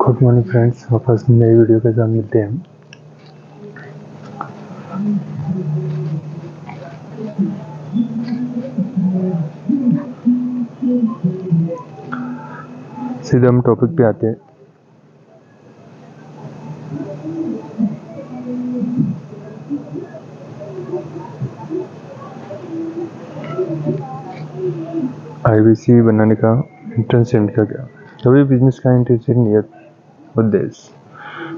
Good morning friends, वापस नई video के साथ मिलते हैं। सीधे हम टॉपिक पे आते हैं। IBC बनाने का एंट्रेंस का क्या, कभी बिजनेस का इंटेंशन, नियत, उद्देश्य,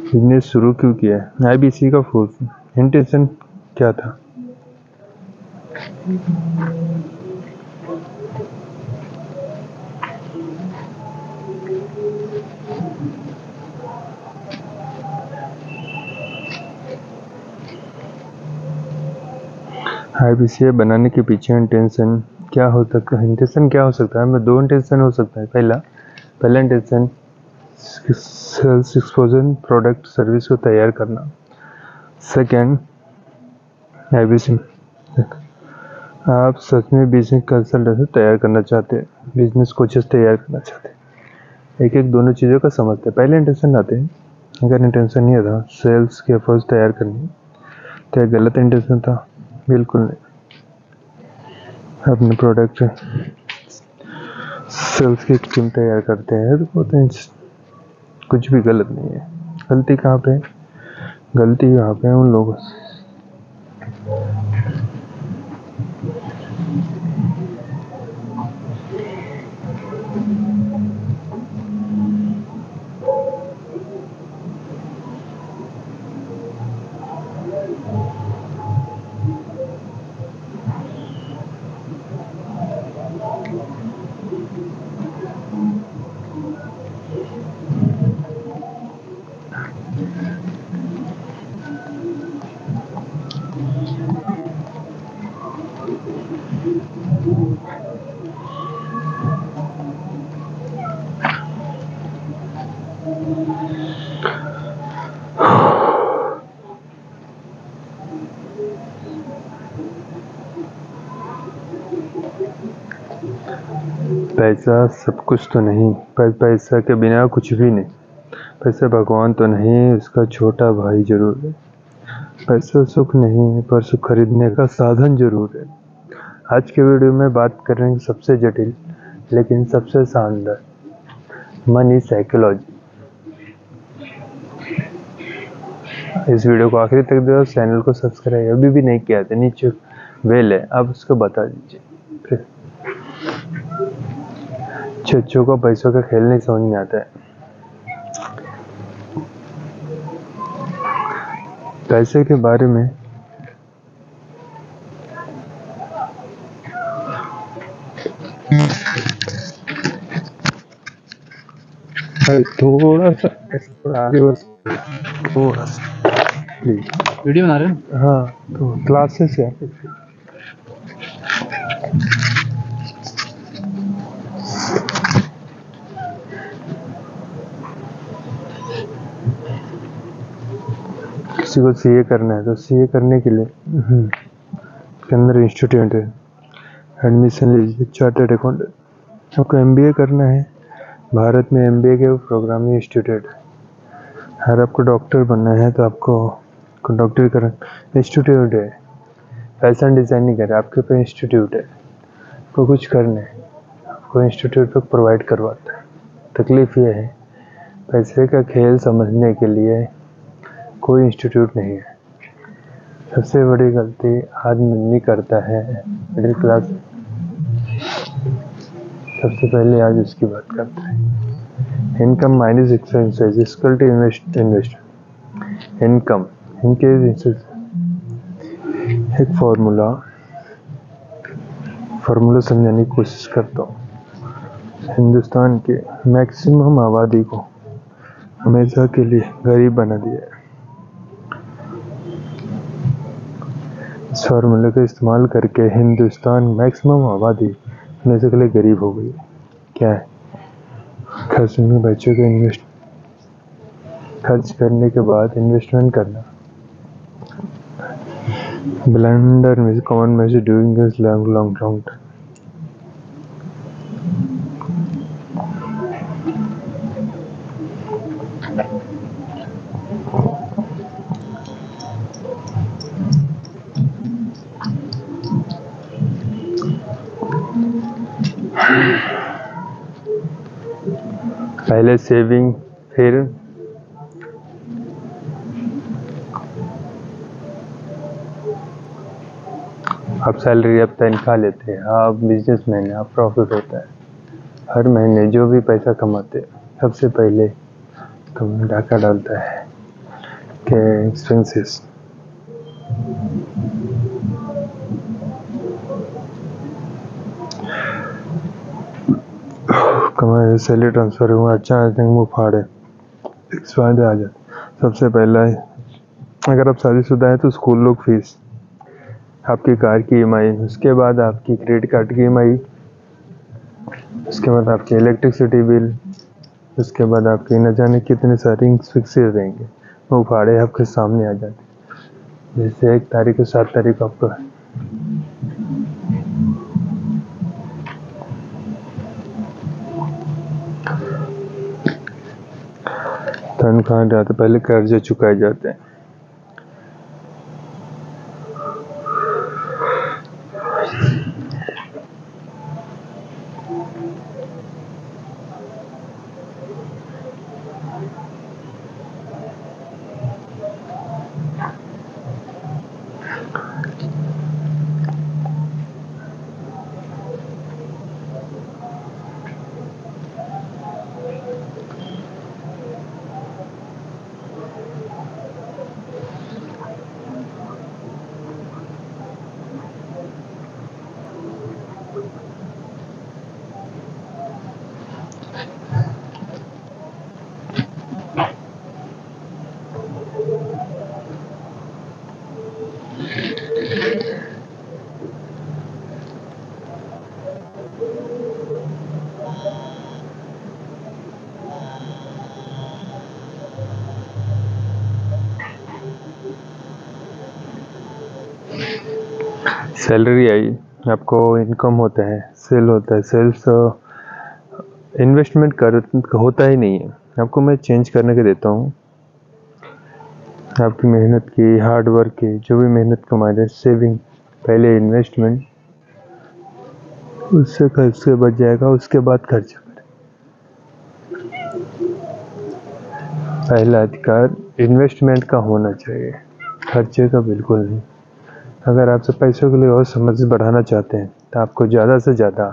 बिजनेस शुरू क्यों किया है, IBC का फुल इंटेंशन क्या था। IBC बनाने के पीछे इंटेंशन क्या हो सकता है। इंटेंशन क्या हो सकता है, मैं दो इंटेंशन हो सकता है। पहला intention sales exposure, product service को तैयार करना। सेकेंड, IBC आप सच में बिजनेस कंसल्टेंट तैयार करना चाहते हैं, बिजनेस कोचेस तैयार करना चाहते हैं। एक एक दोनों चीज़ों का समझते हैं। पहले इंटेंशन आते हैं, अगर इंटेंशन नहीं था सेल्स के एफर्ट्स तैयार करनी, तो एक गलत इंटेंशन था, बिल्कुल नहीं। अपने प्रोडक्ट सेल्स की टीम तैयार करते हैं तो वो कुछ भी गलत नहीं है। गलती कहाँ पे, गलती यहाँ पे उन लोगों से। पैसा सब कुछ तो नहीं, पर पैसा के बिना कुछ भी नहीं। पैसा भगवान तो नहीं, उसका छोटा भाई जरूर है। पैसा सुख नहीं है, पर सुख खरीदने का साधन जरूर है। आज के वीडियो में बात कर रहे हैं सबसे जटिल लेकिन सबसे शानदार, मनी साइकोलॉजी। इस वीडियो को आखिरी तक दो, चैनल को सब्सक्राइब अभी भी नहीं किया तो नीचे बेल है, आप उसको बता दीजिए। फिर बच्चों को पैसों का खेल नहीं समझ में आता है। पैसे के बारे में थोड़ा सा आगे बढ़, थोड़ा सा प्लीज। वीडियो बना रहे हो? हाँ, तो क्लासेस है। किसी को CA करना है तो CA करने के लिए के अंदर इंस्टीट्यूट है, एडमिशन लीजिए। Chartered accountant. आपको MBA करना है, भारत में MBA के प्रोग्रामिंग इंस्टीट्यूट है। अगर आपको डॉक्टर बनना है तो आपको डॉक्टर करना इंस्टीट्यूट है। फैशन डिज़ाइनिंग कर, आपके पे इंस्टीट्यूट है। आपको कुछ करना है, आपको इंस्टीट्यूट पर प्रोवाइड करवाता है। तकलीफ ये है, पैसे का खेल समझने के लिए कोई इंस्टीट्यूट नहीं है। सबसे बड़ी गलती आदमी करता है मिडिल क्लास। सबसे पहले आज उसकी बात करते हैं। Income minus expenses equal to invest. Income इनके एक फॉर्मूला समझाने की कोशिश करता हूँ। हिंदुस्तान के मैक्सिमम आबादी को हमेशा के लिए गरीब बना दिया है। इस फार्मूले का इस्तेमाल करके हिंदुस्तान मैक्सिमम आबादी हमेशा के लिए गरीब हो गई। क्या है, खर्च में बच्चों को खर्च करने के बाद इन्वेस्टमेंट करना। ब्लंडर में common message doing this long term. पहले सेविंग, फिर आप सैलरी, आप तनख्वाह लेते हैं, आप बिजनेसमैन हैं, आप प्रॉफिट होता है। हर महीने जो भी पैसा कमाते हैं सबसे पहले तो डाका डालता है कि एक्सपेंसेस। कमाए सैलरी ट्रांसफर हुआ, अच्छा मुँह फाड़े एक्सपायर आ जाए। सबसे पहला है, अगर आप शादीशुदा हैं तो स्कूल लोग फीस, आपकी कार की ईएमआई, उसके बाद आपकी क्रेडिट कार्ड की ईएमआई, उसके बाद आपकी इलेक्ट्रिसिटी बिल, उसके बाद आपकी न जाने कितने सारे फिक्सेड रहेंगे, वो भाड़े आपके सामने आ जाते। जैसे 1 तारीख को 7 तारीख को आपको तनख्वाह जाते, पहले कर्जे चुकाए जाते हैं। सैलरी आई, आपको इनकम होता है, सेल होता है। सेल्स इन्वेस्टमेंट कर होता ही नहीं है। आपको मैं चेंज करने के देता हूँ। आपकी मेहनत की, हार्ड वर्क की, जो भी मेहनत कमा रहे, सेविंग पहले, इन्वेस्टमेंट, उससे खर्च से बच जाएगा, उसके बाद खर्च करें। पहला अधिकार इन्वेस्टमेंट का होना चाहिए, खर्चे का बिल्कुल नहीं। अगर आपसे पैसों के लिए और समझ बढ़ाना चाहते हैं तो आपको ज़्यादा से ज़्यादा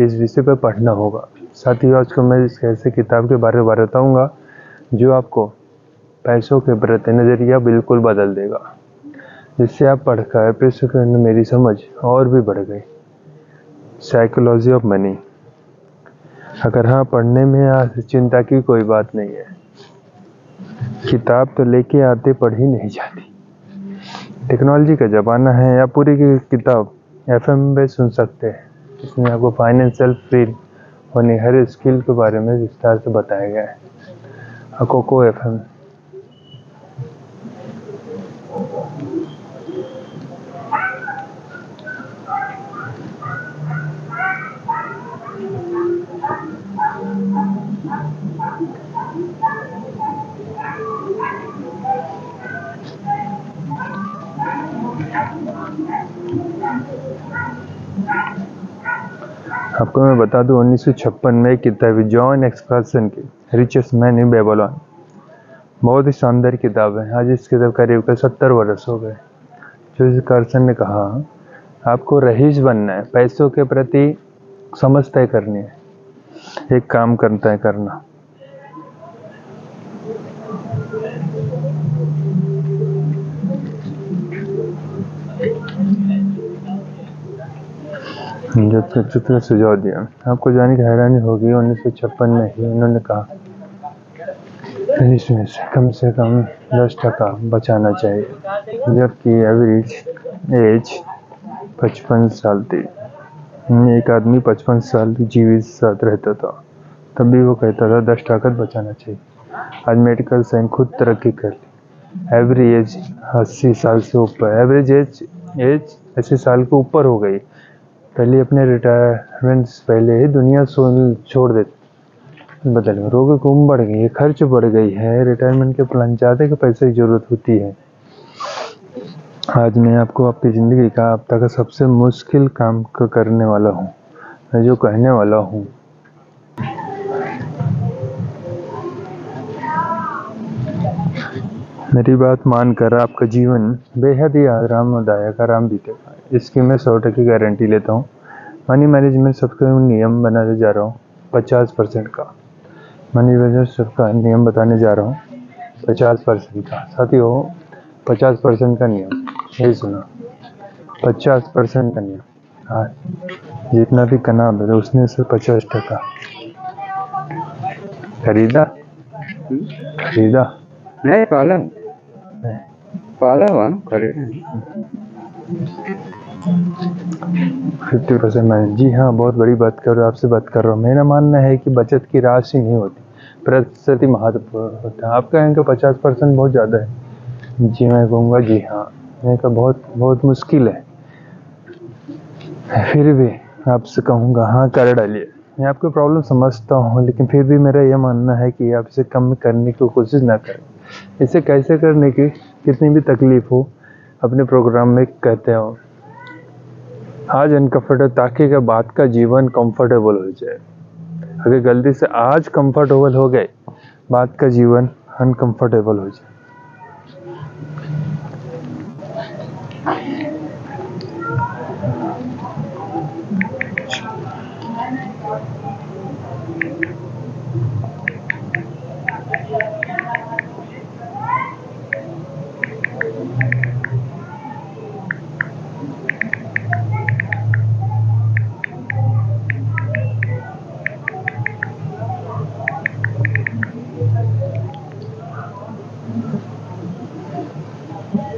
इस विषय पर पढ़ना होगा। साथ ही आज को मैं इस ऐसे किताब के बारे में बताऊंगा जो आपको पैसों के प्रति नज़रिया बिल्कुल बदल देगा, जिससे आप पढ़कर पैसों के अंदर मेरी समझ और भी बढ़ गई। Psychology of money. अगर हाँ, पढ़ने में चिंता की कोई बात नहीं है। किताब तो लेके आते, पढ़ी नहीं जाती। टेक्नोलॉजी का ज़माना है, या पूरी की किताब FM पे सुन सकते हैं। इसमें आपको फाइनेंशियल फ्री होने हर स्किल के बारे में विस्तार से बताया गया है। अकोको FM। आपको मैं बता दूं, 1956 में एक किताब है जॉन एक्सकर्सन की, रिचेस्ट मैन इन बेबीलोन। बहुत ही शानदार किताब है। आज इस किताब करीब 70 वर्ष हो गए। जो इस कर्सन ने कहा, आपको रईस बनना है, पैसों के प्रति समझ तय करनी है, एक काम करता है करना। जो चित्र सुझाव दिया, आपको जाने की हैरानी होगी। 1956 में ही उन्होंने कहा इसमें से कम 10% बचाना चाहिए, जबकि एवरेज एज 55 साल थी। एक आदमी 55 साल जीवित साथ रहता था, तब भी वो कहता था 10% बचाना चाहिए। आज मेडिकल साइंस खुद तरक्की कर ली। एवरेज एज 80 साल से ऊपर, एवरेज एज 80 साल के ऊपर हो गई। पहले अपने रिटायरमेंट पहले ही दुनिया छोड़ देते। बदल रोग की उम्र बढ़ गई है, खर्च बढ़ गई है, रिटायरमेंट के प्लान ज़्यादा के पैसे की ज़रूरत होती है। आज मैं आपको आपकी ज़िंदगी का अब तक का सबसे मुश्किल काम करने वाला हूँ, मैं जो कहने वाला हूँ। मेरी बात मानकर आपका जीवन बेहद ही आरामदायक आराम बीतेगा, इसकी मैं 100% गारंटी लेता हूँ। मनी मैनेजमेंट सबका नियम बनाने जा रहा हूँ 50% का। मनी मैनेजमेंट सबका नियम बताने जा रहा हूँ 50% का। साथियों 50% का नियम, यही सुना, 50% का नियम। हाँ, जितना भी कनाब है उसने से 50% खरीदा खरीदा नहीं पाला नहीं। पाला हुआ ना खरीदा 50% मैंने, जी हाँ, बहुत बड़ी बात कर रहा हूँ, आपसे बात कर रहा हूँ। मेरा मानना है कि बचत की राशि नहीं होती, प्रतिशत महत्वपूर्ण होता है। आप कहेंगे 50% बहुत ज़्यादा है, जी मैं कहूँगा जी हाँ, मैं का बहुत बहुत मुश्किल है, फिर भी आपसे कहूँगा हाँ कर डालिए। मैं आपकी प्रॉब्लम समझता हूँ, लेकिन फिर भी मेरा यह मानना है कि आप इसे कम करने की कोशिश ना करें। इसे कैसे करने की, कितनी भी तकलीफ हो, अपने प्रोग्राम में कहते हो आज अनकम्फर्टेबल, ताकि के बाद का जीवन कंफर्टेबल हो जाए। अगर गलती से आज कंफर्टेबल हो गए, बाद का जीवन अनकंफर्टेबल हो जाए।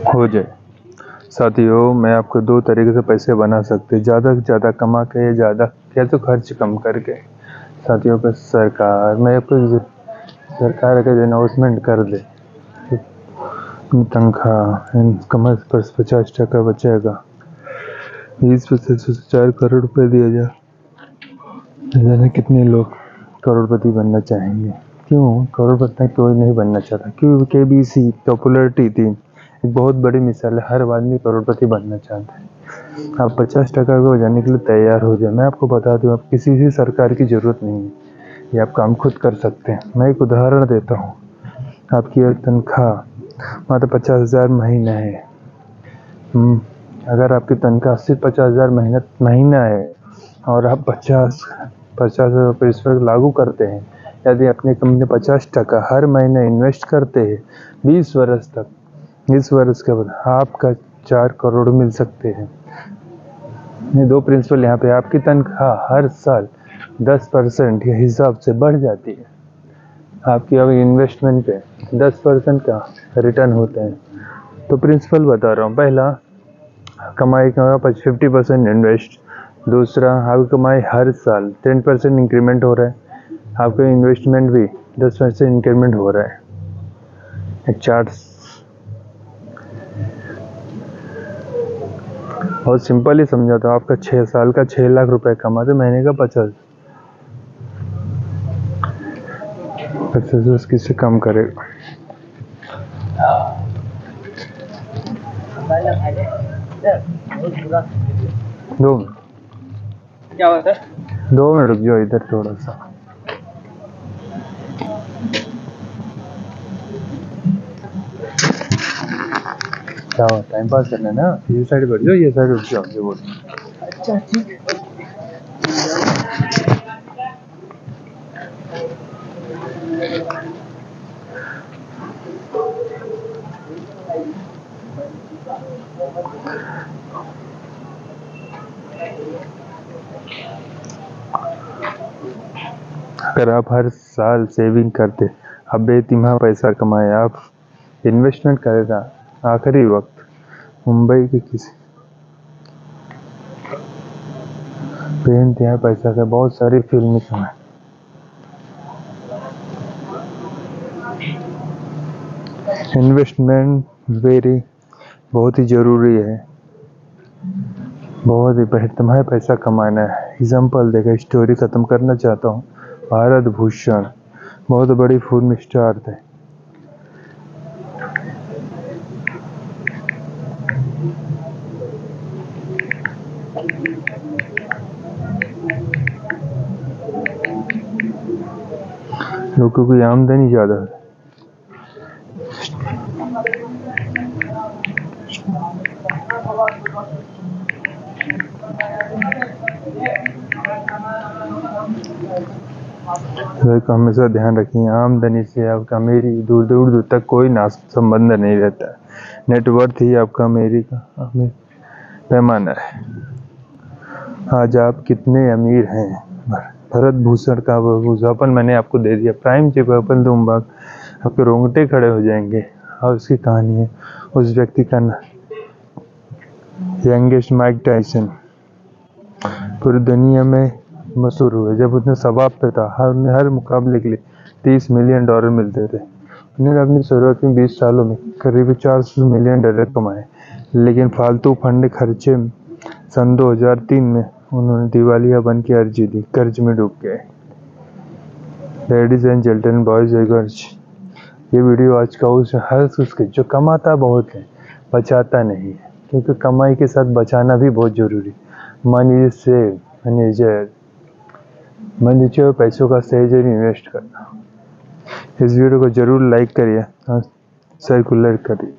हो जाए। साथियों मैं आपको 2 तरीके से पैसे बना सकते, ज़्यादा से ज़्यादा कमा के या ज़्यादा या तो खर्च कम करके। साथियों का सरकार, मैं आपको सरकार अगर अनाउंसमेंट कर दे तनख्वाह कमर पर 50% बचेगा, 20% से 4 करोड़ रुपए दिया जाए, जाने कितने लोग करोड़पति बनना चाहेंगे। क्यों करोड़पति कोई नहीं बनना चाहता, क्यों KBC पॉपुलरिटी थी, एक बहुत बड़ी मिसाल है, हर आदमी करोड़पति बनना चाहता है। आप 50% को जाने के लिए तैयार हो जाए। मैं आपको बता दूं, आप किसी भी सरकार की ज़रूरत नहीं है, ये आप काम खुद कर सकते हैं। मैं एक उदाहरण देता हूँ, आपकी तनख्वाह मात्र 50,000 महीना है। अगर आपकी तनख्वाह 50,000 महीना है और आप 50 रुपये इस पर लागू करते हैं, यदि अपनी कंपनी 50% हर महीने इन्वेस्ट करते हैं 20 वर्ष तक, 20 वर्ष के बाद आपका 4 करोड़ मिल सकते हैं। ये 2 प्रिंसिपल यहाँ पे, आपकी तनख्वाह हर साल 10% के हिसाब से बढ़ जाती है। आपकी अगर इन्वेस्टमेंट पे 10% का रिटर्न होता है। तो प्रिंसिपल बता रहा हूँ, पहला कमाई का 50% इन्वेस्ट, दूसरा आपकी कमाई हर साल 10% इंक्रीमेंट हो रहा है, आपका इन्वेस्टमेंट भी 10% इंक्रीमेंट हो रहा है। एक चार्ट बहुत सिंपल ही समझाता हूँ, आपका 6 साल का 6 लाख रुपए कमाते, महीने का 50 किससे कम करेगा। दो मिनट, क्या होता है? 2 मिनट रुक जाओ इधर थोड़ा सा। क्या हो, टाइम पास करना है ना, ये साइड बैठ जाओ, ये साइड उठ जाओ, ये बोल। अच्छा ठीक है। अगर आप हर साल सेविंग करते, आप बेतिमाह पैसा कमाए, आप इन्वेस्टमेंट करेगा, आखिरी वक्त मुंबई के किसी बेइंतहा पैसा का बहुत सारी फिल्में कमाए। इन्वेस्टमेंट बहुत ही ज़रूरी है, बहुत ही तुम्हारा पैसा कमाना है। एग्जाम्पल देखा, स्टोरी ख़त्म करना चाहता हूँ। भारत भूषण, बहुत बड़ी फिल्म स्टार थे। लोगों की आमदनी ज़्यादा है। तो हमेशा ध्यान रखिए, आमदनी से आपका मेरी दूर दूर तक कोई संबंध नहीं रहता है। नेटवर्थ ही आपका मेरी का पैमाना है। आज आप कितने अमीर हैं? भरत भूषण का भूषापन मैंने आपको दे दिया, प्राइम चिप अपन दूंगा, आपके रोंगटे खड़े हो जाएंगे। और उसकी कहानी है, उस व्यक्ति का यंगेस्ट माइक टाइसन पूरी दुनिया में मशहूर हुए जब उसने सवाब पे था। हर मुकाबले के लिए $30 मिलियन मिलते थे। उन्होंने अपनी शुरुआत में 20 सालों में करीब $400 मिलियन कमाए, लेकिन फालतू फंड खर्चे सन 2003 में उन्होंने दिवालिया बन के अर्जी दी, कर्ज में डूब गए। Ladies and gentleman, boys and girls, ये वीडियो आज का उसके जो कमाता बहुत है बचाता नहीं है, क्योंकि कमाई के साथ बचाना भी बहुत जरूरी। मनी सेव मैनेजर पैसों का सही जगह इन्वेस्ट करना। इस वीडियो को जरूर लाइक करिए और सर्कुलर करिए।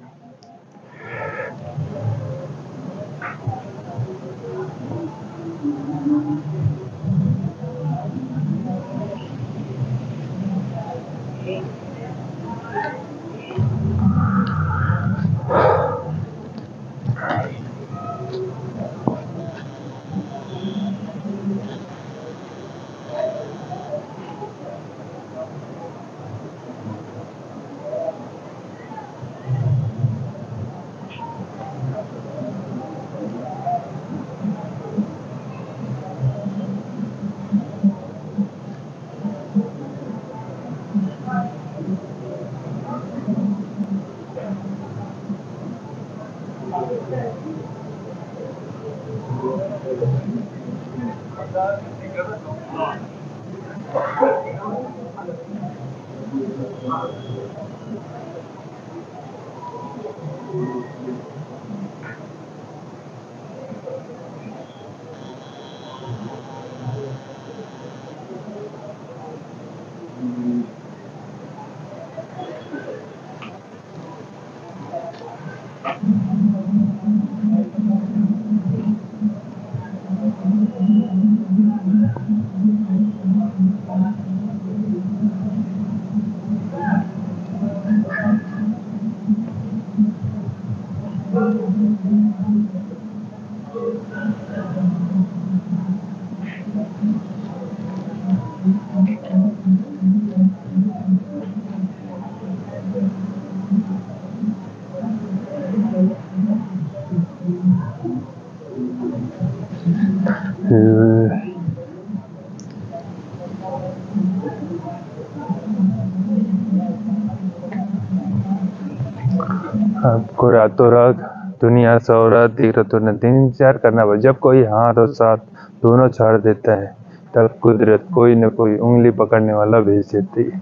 आपको रातों रात दुनिया शोहरत तीरतों ने इंतजार करना पड़ा। जब कोई हाथ और साथ दोनों छाड़ देता है, तब कुदरत कोई न कोई उंगली पकड़ने वाला भेज देती है।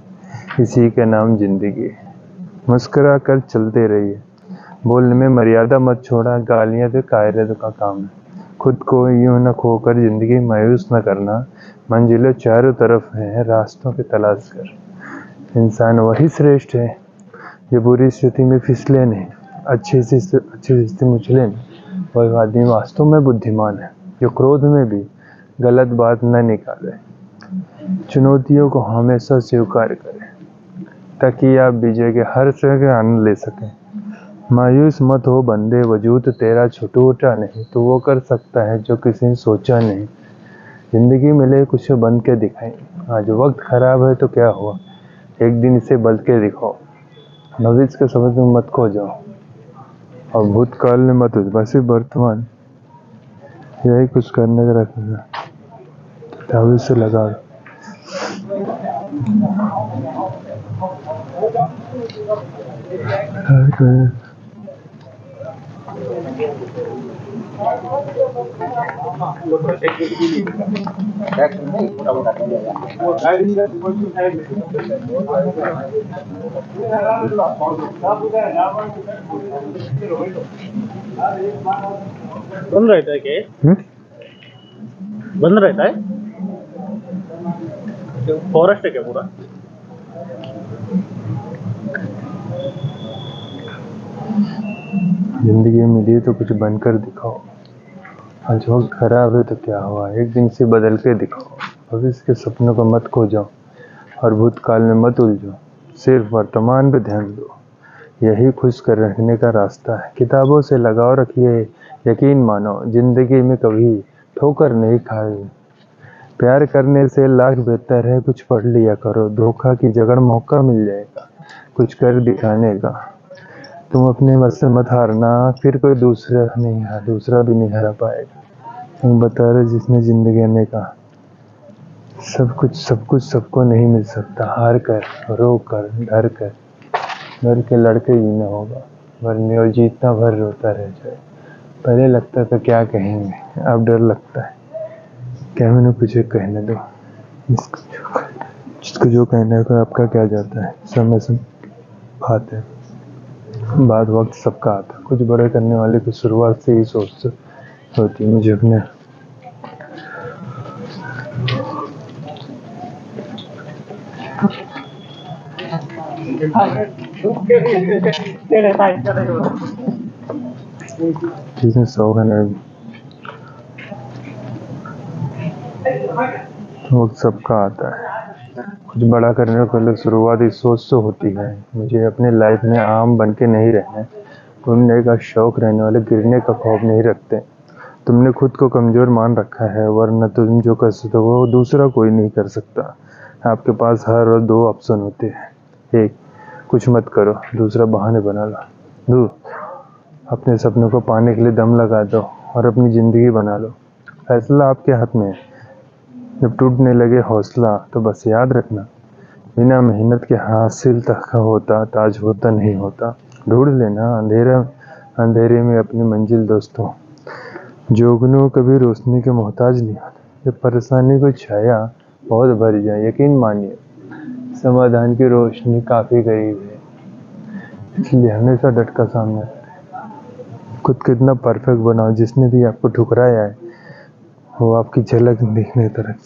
इसी के नाम जिंदगी। मुस्कुरा कर चलते रहिए, बोलने में मर्यादा मत छोड़ा, गालियां तो कायरत का काम है। खुद को यूं न खोकर जिंदगी मायूस न करना, मंजिलें चारों तरफ हैं, रास्तों की तलाश कर। इंसान वही श्रेष्ठ है जो बुरी स्थिति में फिसले नहीं, अच्छी स्थिति में उछले नहीं। वही आदमी वास्तव में बुद्धिमान है जो क्रोध में भी गलत बात न निकाले। चुनौतियों को हमेशा स्वीकार करें ताकि आप विजय के हर तरह के आनंद ले सकें। मायूस मत हो बंदे, वजूद तेरा छूटा नहीं, तो वो कर सकता है जो किसी ने सोचा नहीं। जिंदगी मिले कुछ बन के दिखाएं। आज वक्त खराब है तो क्या हुआ, एक दिन इसे बदल के दिखाओ। भविष्य के समझ में मत खो जाओ और भूतकाल में मत बस वर्तमान, यही कुछ करने का रखना। भविष्य लगा बंद रहता है क्या? बंद रहता है? फॉरेस्ट है क्या पूरा? जिंदगी में मिली तो कुछ बनकर दिखाओ। आज वक्त खराब है तो क्या हुआ, एक दिन से बदल के दिखाओ। भविष्य के सपनों को मत खो जाओ और भूतकाल में मत उलझो, सिर्फ वर्तमान पे ध्यान दो। यही खुश कर रखने का रास्ता है। किताबों से लगाव रखिए, यकीन मानो जिंदगी में कभी ठोकर नहीं खाए। प्यार करने से लाख बेहतर है कुछ पढ़ लिया करो। धोखा की जगह मौका मिल जाएगा कुछ कर दिखाने का। तुम अपने मत से मत हारना, फिर कोई दूसरा भी नहीं हरा पाएगा। तुम बता रहे जिसने जिंदगी ने कहा सब कुछ सबको नहीं मिल सकता। हार कर, रो कर, डर के लड़के जीना होगा, वरने और जीतना भर रोता रह जाए। पहले लगता था क्या कहेंगे, अब डर लगता है क्या मैंने कुछ कहने दो। जिसको जो कहना है आपका क्या जाता है। समय से बात है, बाद वक्त सबका आता। कुछ बड़े करने वाले की शुरुआत से ही सोच होती है। मुझे अपने जिसने शौक है वक्त सबका आता है। कुछ बड़ा करने से पहले शुरुआती सोच तो होती है। मुझे अपने लाइफ में आम बन के नहीं रहना है। घूमने का शौक रहने वाले गिरने का खौफ नहीं रखते। तुमने खुद को कमज़ोर मान रखा है, वरना तुम जो कर सकते हो वो दूसरा कोई नहीं कर सकता। आपके पास हर रोज दो ऑप्शन होते हैं, एक कुछ मत करो, दूसरा बहाने बना लो। अपने सपनों को पाने के लिए दम लगा दो और अपनी ज़िंदगी बना लो। फैसला आपके हाथ में है। जब टूटने लगे हौसला तो बस याद रखना, बिना मेहनत के हासिल तक होता ताज होता नहीं होता। ढूंढ लेना अंधेरे में अपनी मंजिल दोस्तों। जोगनू कभी रोशनी के मोहताज नहीं होते। जब परेशानी को छाया बहुत भर जाए, यकीन मानिए समाधान की रोशनी काफ़ी करीब है। इसलिए हमेशा डट कर सामने खुद को इतना परफेक्ट बनाओ, जिसने भी आपको ठुकराया है वो आपकी झलक देखने तरफ।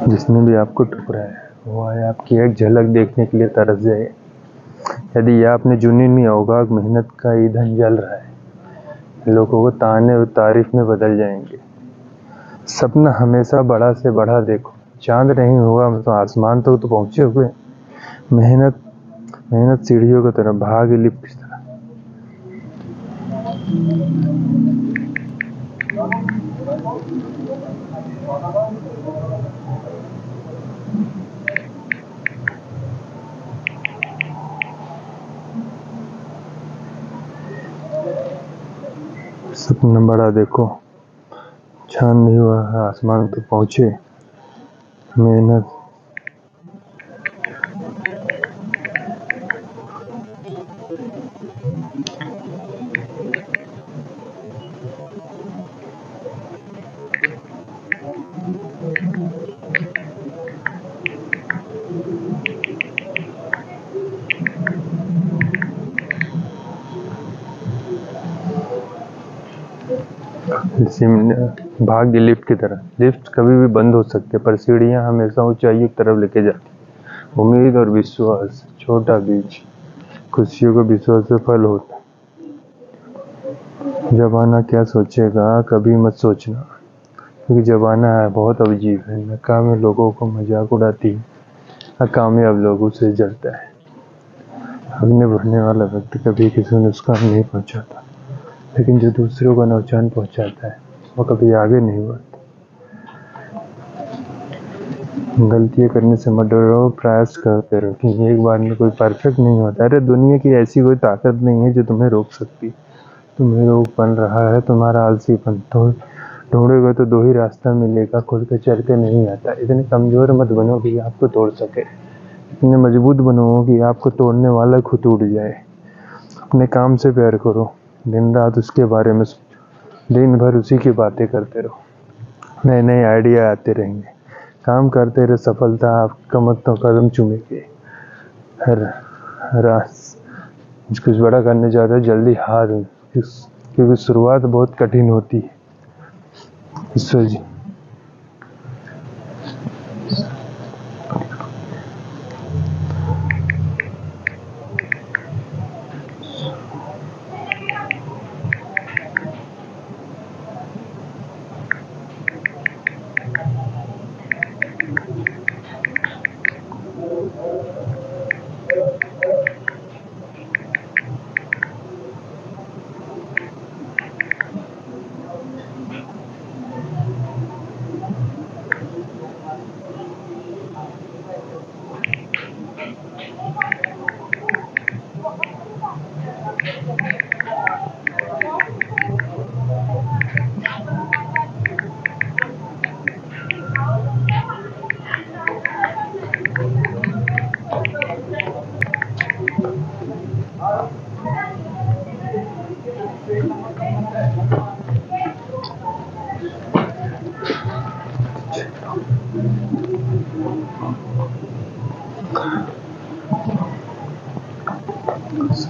जिसने भी आपको ठुकराया है वो आए आपकी एक झलक देखने के लिए तरस जाए। यदि यह आपने जुनून नहीं होगा, मेहनत का ईंधन जल रहा है, लोगों को ताने और तारीफ में बदल जाएंगे। सपना हमेशा बड़ा से बड़ा देखो। चांद नहीं होगा तो आसमान तो पहुंचे हुए। मेहनत सीढ़ियों की तरह, भाग लिफ्ट की तरह। सपना बड़ा देखो, चांद नहीं हुआ आसमान तो पहुंचे। मेहनत भाग्य लिफ्ट की तरह। लिफ्ट कभी भी बंद हो सकते पर सीढ़ियां हमेशा ऊंचाइयों की तरफ लेके जाती। उम्मीद और विश्वास, छोटा बीज खुशियों को विश्वास से फल होता। जमाना क्या सोचेगा कभी मत सोचना। क्योंकि ज़माना है बहुत अजीब है, नाकाम लोगों को मजाक उड़ाती है और कामयाब लोगों से जलता है। अपने बढ़ने वाला व्यक्ति कभी किसी को नुकसान नहीं पहुंचाता, लेकिन जो दूसरों को नुकसान पहुंचाता है वो कभी आगे नहीं बढ़ता। गलतियाँ करने से मत डरो, प्रयास करते रहो, क्योंकि एक बार में कोई परफेक्ट नहीं होता। अरे दुनिया की ऐसी कोई ताकत नहीं है जो तुम्हें रोक सकती। तुम्हें रोक बन रहा है तुम्हारा आलसीपन। तो ढूंढोगे तो दो ही रास्ता मिलेगा, खुद के चल के नहीं आता। इतने कमज़ोर मत बनो कि आपको तोड़ सके, इतने मजबूत बनो कि आपको तोड़ने वाला खुद टूट जाए। अपने काम से प्यार करो, दिन रात उसके बारे में सोचो, दिन भर उसी की बातें करते रहो, नए नए आइडिया आते रहेंगे। काम करते रहे, सफलता आपका मतलब कदम चूमेगी। हर रास कुछ बड़ा करने जाते हैं जल्दी हार, क्योंकि शुरुआत बहुत कठिन होती है। ईश्वर जी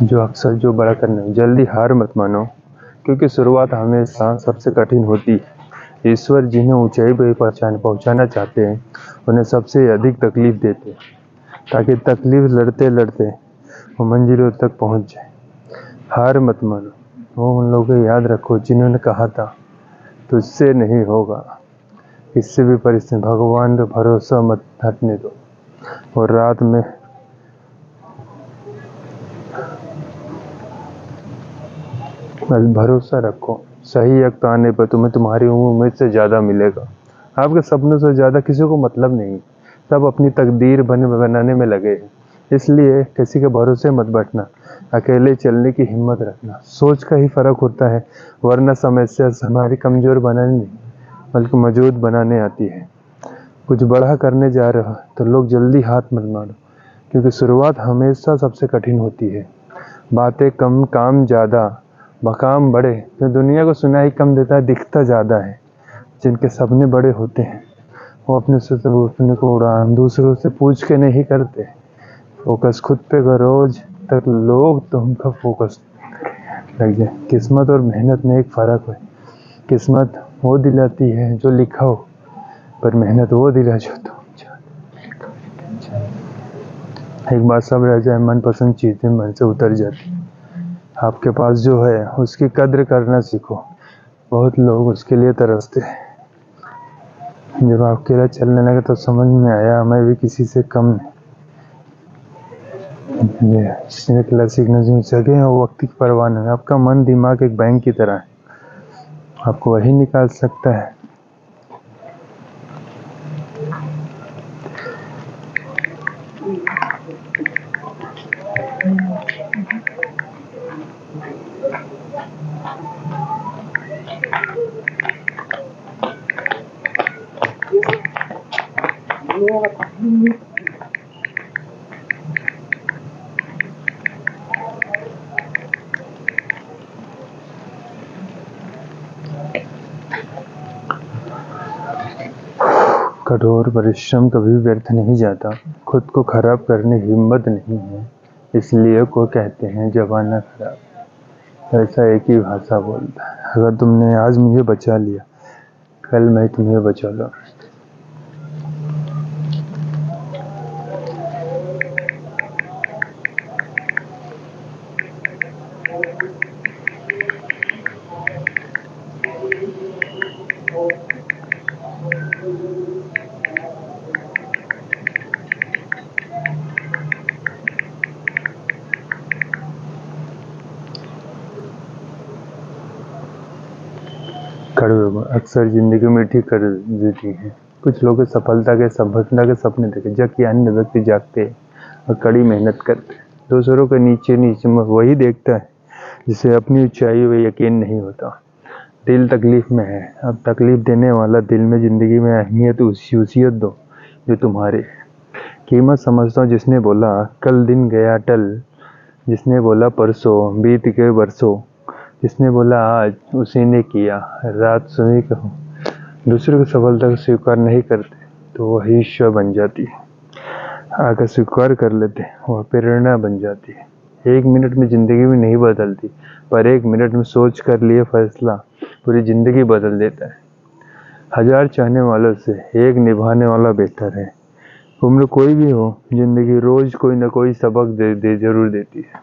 जो अक्सर जो बड़ा करने, जल्दी हार मत मानो, क्योंकि शुरुआत हमेशा सबसे कठिन होती है। ईश्वर जिन्हें ऊंचाई पर पहुंचाना चाहते हैं उन्हें सबसे अधिक तकलीफ देते हैं, ताकि तकलीफ लड़ते लड़ते वो मंजिलों तक पहुंच जाए। हार मत मानो, वो उन लोगों को याद रखो जिन्होंने कहा था तुझसे नहीं होगा। इससे भी परिस्थिति, भगवान पे भरोसा मत हटने दो। और रात में बस भरोसा रखो, सही वक्त आने पर तुम्हें तुम्हारी उम्मीद से ज़्यादा मिलेगा। आपके सपनों से ज़्यादा किसी को मतलब नहीं, सब अपनी तकदीर बनाने में लगे हैं। इसलिए किसी के भरोसे मत बैठना, अकेले चलने की हिम्मत रखना। सोच का ही फ़र्क होता है, वरना समस्या हमारी कमज़ोर बनाने नहीं बल्कि मजबूत बनाने आती है। कुछ बड़ा करने जा रहा हो तो लोग जल्दी हाथ मत मारो, क्योंकि शुरुआत हमेशा सबसे कठिन होती है। बातें कम, काम ज़्यादा, मकाम बड़े। तो दुनिया को सुनाई कम देता है, दिखता ज़्यादा है। जिनके सपने बड़े होते हैं वो अपने सपने को उड़ान दूसरों से पूछ के नहीं करते। फोकस खुद पे करो, जब तक लोग तुमका फोकस लग जाए। किस्मत और मेहनत में एक फ़र्क है। किस्मत वो दिलाती है जो लिखा हो, पर मेहनत वो दिला जो तुम एक बार सब रह जाए, मनपसंद चीज़ें मन से उतर जाती। आपके पास जो है उसकी कद्र करना सीखो। बहुत लोग उसके लिए तरसते हैं। जब आप अकेला चलने लगे तो समझ में आया मैं भी किसी से कम नहीं। सीखने से सके हैं, वो वक्त की परवाह नहीं। आपका मन दिमाग एक बैंक की तरह है, आपको वही निकाल सकता है। कठोर परिश्रम कभी व्यर्थ नहीं जाता। खुद को खराब करने हिम्मत नहीं है, इसलिए को कहते हैं जमाना खराब। ऐसा एक ही भाषा बोलता है। अगर तुमने आज मुझे बचा लिया, कल मैं तुम्हें बचा लूँ। कड़वे अक्सर जिंदगी में ठीक कर देती है। कुछ लोग सफलता के सपने देखे, जबकि अन्य व्यक्ति जागते और कड़ी मेहनत करते। दूसरों के नीचे में वही देखता है जिसे अपनी ऊंचाई में यकीन नहीं होता। दिल तकलीफ में है, अब तकलीफ देने वाला दिल में जिंदगी में अहमियत उसियत दो जो तुम्हारे। कीमत समझता हूँ जिसने बोला कल दिन गया टल, जिसने बोला परसों बीत गए बरसों, जिसने बोला आज उसी ने किया रात सुनी कहूँ। दूसरों की सफलता को स्वीकार नहीं करते तो वही ईश्वर बन जाती है। आकर स्वीकार कर लेते वह प्रेरणा बन जाती है। 1 मिनट में जिंदगी में नहीं बदलती, पर 1 मिनट में सोच कर लिए फैसला पूरी जिंदगी बदल देता है। 1000 चाहने वालों से 1 निभाने वाला बेहतर है। उम्र कोई भी हो, जिंदगी रोज कोई ना कोई सबक दे जरूर देती है।